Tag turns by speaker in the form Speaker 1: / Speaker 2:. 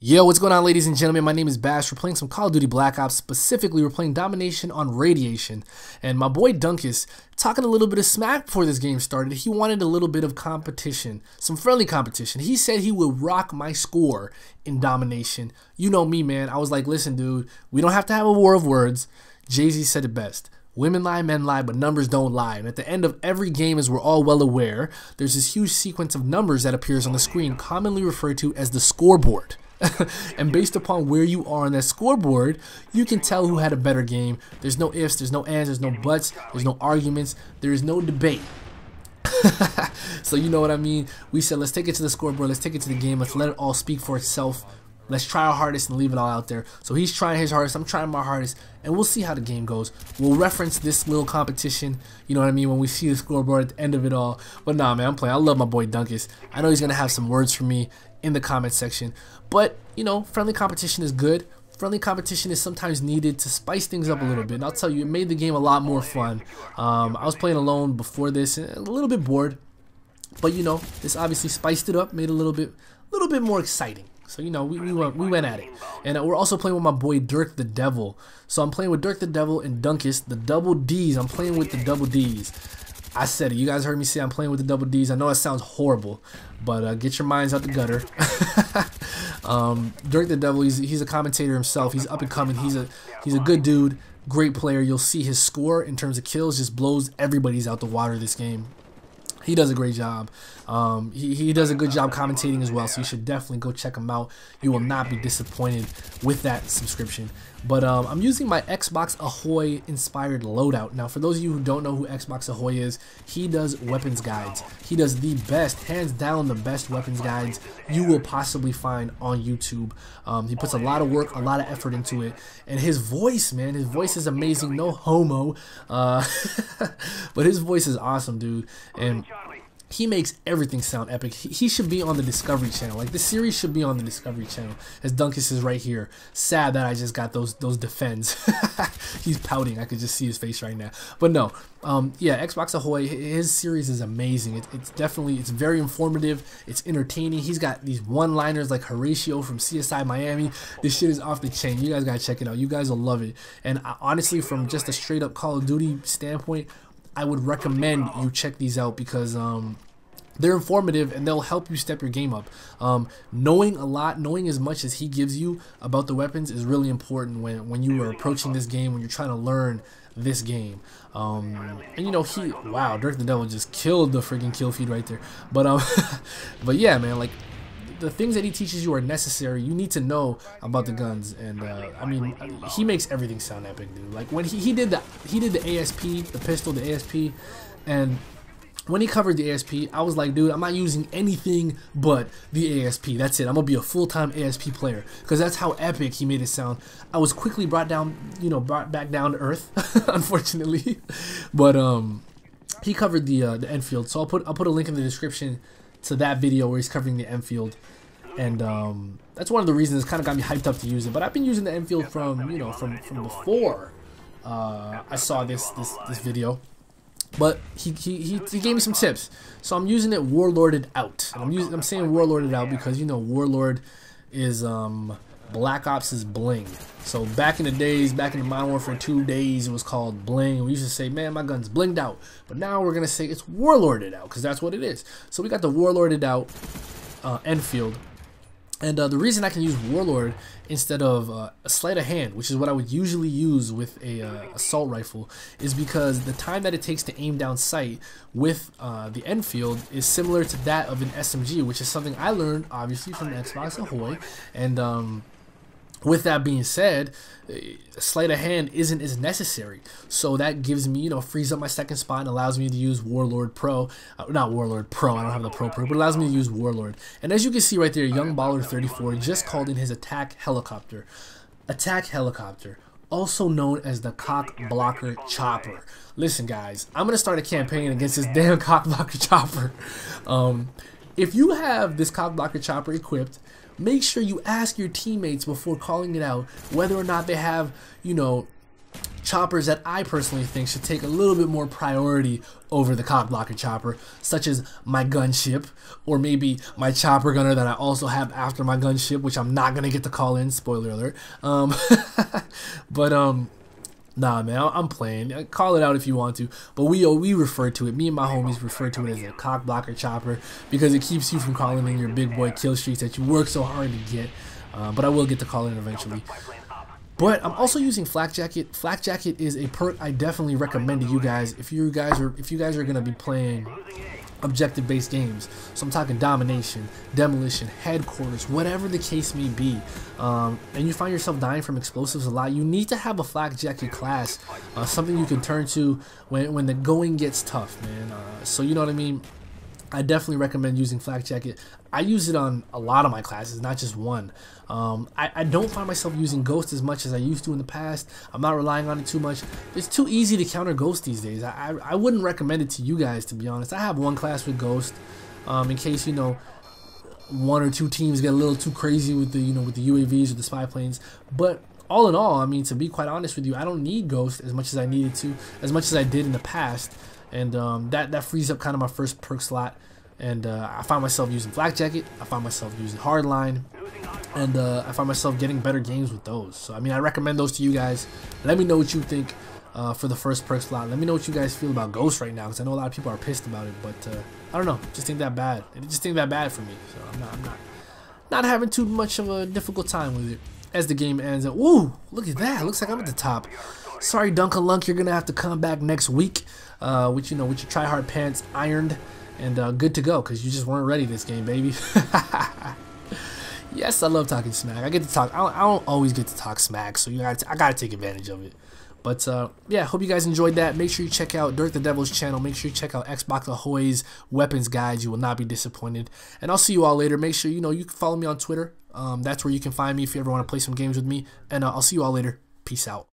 Speaker 1: Yo, what's going on, ladies and gentlemen? My name is Bash. We're playing some Call of Duty Black Ops. Specifically, we're playing Domination on Radiation. And my boy Dunkus, talking a little bit of smack before this game started. He wanted a little bit of competition, some friendly competition. He said he would rock my score in Domination. You know me, man. I was like, listen, dude, we don't have to have a war of words. Jay-Z said it best. Women lie, men lie, but numbers don't lie. And at the end of every game, as we're all well aware, there's this huge sequence of numbers that appears on the screen, commonly referred to as the scoreboard. And based upon where you are on that scoreboard, you can tell who had a better game. There's no ifs, there's no ands, there's no buts, there's no arguments, there is no debate. So you know what I mean? We said, let's take it to the scoreboard, let's take it to the game, let's let it all speak for itself. Let's try our hardest and leave it all out there. So he's trying his hardest, I'm trying my hardest, and we'll see how the game goes. We'll reference this little competition, you know what I mean, when we see the scoreboard at the end of it all. But nah, man, I'm playing. I love my boy Dunkus. I know he's going to have some words for me in the comment section. But, you know, friendly competition is good. Friendly competition is sometimes needed to spice things up a little bit. And I'll tell you, it made the game a lot more fun. I was playing alone before this, and a little bit bored. But, you know, this obviously spiced it up, made it a little bit more exciting. So, you know, we went at it. And we're also playing with my boy Dirk the Devil. So I'm playing with Dirk the Devil and Dunkus, the double D's. I'm playing with the double D's. I said it. You guys heard me say I'm playing with the double D's. I know that sounds horrible, but get your minds out the gutter. Dirk the Devil, he's a commentator himself. He's up and coming. He's a good dude, great player. You'll see his score in terms of kills just blows everybody's out the water this game. He does a great job. He does a good job commentating as well, so you should definitely go check him out. You will not be disappointed with that subscription. But I'm using my Xbox Ahoy inspired loadout. Now, for those of you who don't know who Xbox Ahoy is, he does weapons guides. He does the best, hands down the best weapons guides you will possibly find on YouTube. He puts a lot of work, a lot of effort into it. And his voice, man, his voice is amazing. No homo. But his voice is awesome, dude. And he makes everything sound epic. He should be on the Discovery Channel. Like, this series should be on the Discovery Channel. As Dunkus is right here. Sad that I just got those defends. He's pouting. I could just see his face right now. But no, yeah, Xbox Ahoy, his series is amazing. It's very informative. It's entertaining. He's got these one-liners like Horatio from CSI Miami. This shit is off the chain. You guys gotta check it out. You guys will love it. And honestly, from just a straight-up Call of Duty standpoint, I would recommend you check these out because they're informative and they'll help you step your game up. Knowing a lot, knowing as much as he gives you about the weapons is really important when you are approaching this game, when you're trying to learn this game. And you know, wow, Dirk the Devil just killed the freaking kill feed right there. But but yeah, man, like, the things that he teaches you are necessary. You need to know about the guns, and I mean, he makes everything sound epic, dude. Like, when he did the ASP, the pistol, the ASP, and when he covered the ASP, I was like, dude, I'm not using anything but the ASP. That's it. I'm gonna be a full-time ASP player because that's how epic he made it sound. I was quickly brought back down to earth, unfortunately, but he covered the Enfield. So I'll put a link in the description to that video where he's covering the Enfield, and that's one of the reasons it's kind of got me hyped up to use it. But I've been using the Enfield from before I saw this video. But he gave me some tips, so I'm using it warlorded out. And I'm saying warlorded out because, you know, warlord is Black Ops' bling. So back in the days, back in the Modern Warfare 2 days, it was called bling. We used to say, man, my gun's blinged out. But now we're gonna say it's warlorded out because that's what it is. So we got the warlorded out Enfield. And the reason I can use Warlord instead of a sleight of hand, which is what I would usually use with a assault rifle, is because the time that it takes to aim down sight with the Enfield is similar to that of an SMG, which is something I learned obviously from Xbox Ahoy. And with that being said, sleight of hand isn't as necessary, so that gives me, you know, frees up my second spot and allows me to use Warlord Pro. Not Warlord Pro, I don't have the Pro, but it allows me to use Warlord. And as you can see right there, Young Baller 34 just called in his attack helicopter. Attack helicopter, also known as the COCKBLOCKER chopper. Listen, guys, I'm gonna start a campaign against this damn COCKBLOCKER chopper. If you have this COCKBLOCKER chopper equipped, make sure you ask your teammates before calling it out whether or not they have, you know, choppers that I personally think should take a little bit more priority over the cockblocker chopper, such as my gunship, or maybe my chopper gunner that I also have after my gunship, which I'm not gonna get to call in, spoiler alert. Nah, man, I'm playing. Call it out if you want to, but we refer to it. Me and my homies refer to it as a cockblocker chopper because it keeps you from calling in your big boy kill streaks that you work so hard to get. But I will get to call in eventually. But I'm also using Flak Jacket. Flak Jacket is a perk I definitely recommend to you guys if you guys are gonna be playing objective-based games. So I'm talking domination, demolition, headquarters, whatever the case may be, and you find yourself dying from explosives a lot. You need to have a Flak Jacket class, something you can turn to when the going gets tough, man. So you know what I mean. I definitely recommend using Flak Jacket. I use it on a lot of my classes, not just one. I don't find myself using Ghost as much as I used to in the past. I'm not relying on it too much. It's too easy to counter Ghost these days. I wouldn't recommend it to you guys, to be honest. I have one class with Ghost, in case, you know, one or two teams get a little too crazy with the, you know, with the UAVs or the spy planes. But all in all, I mean, to be quite honest with you, I don't need Ghost as much as I needed to, as much as I did in the past. And that frees up kind of my first perk slot. And I find myself using Flak Jacket, I find myself using Hardline, and I find myself getting better games with those. So I mean, I recommend those to you guys. Let me know what you think for the first perk slot. Let me know what you guys feel about Ghost right now, because I know a lot of people are pissed about it. But I don't know, just ain't that bad. It just ain't that bad for me. So I'm not having too much of a difficult time with it as the game ends. And woo, look at that! Looks like I'm at the top. Sorry, Dunkus, you're gonna have to come back next week, with your try hard pants ironed and good to go, because you just weren't ready this game, baby. Yes, I love talking smack. I get to talk. I don't always get to talk smack, so I gotta take advantage of it. But yeah, hope you guys enjoyed that. Make sure you check out Dirk the Devil's channel. Make sure you check out Xbox Ahoy's weapons guides. You will not be disappointed. And I'll see you all later. Make sure you can follow me on Twitter. That's where you can find me if you ever want to play some games with me. And I'll see you all later. Peace out.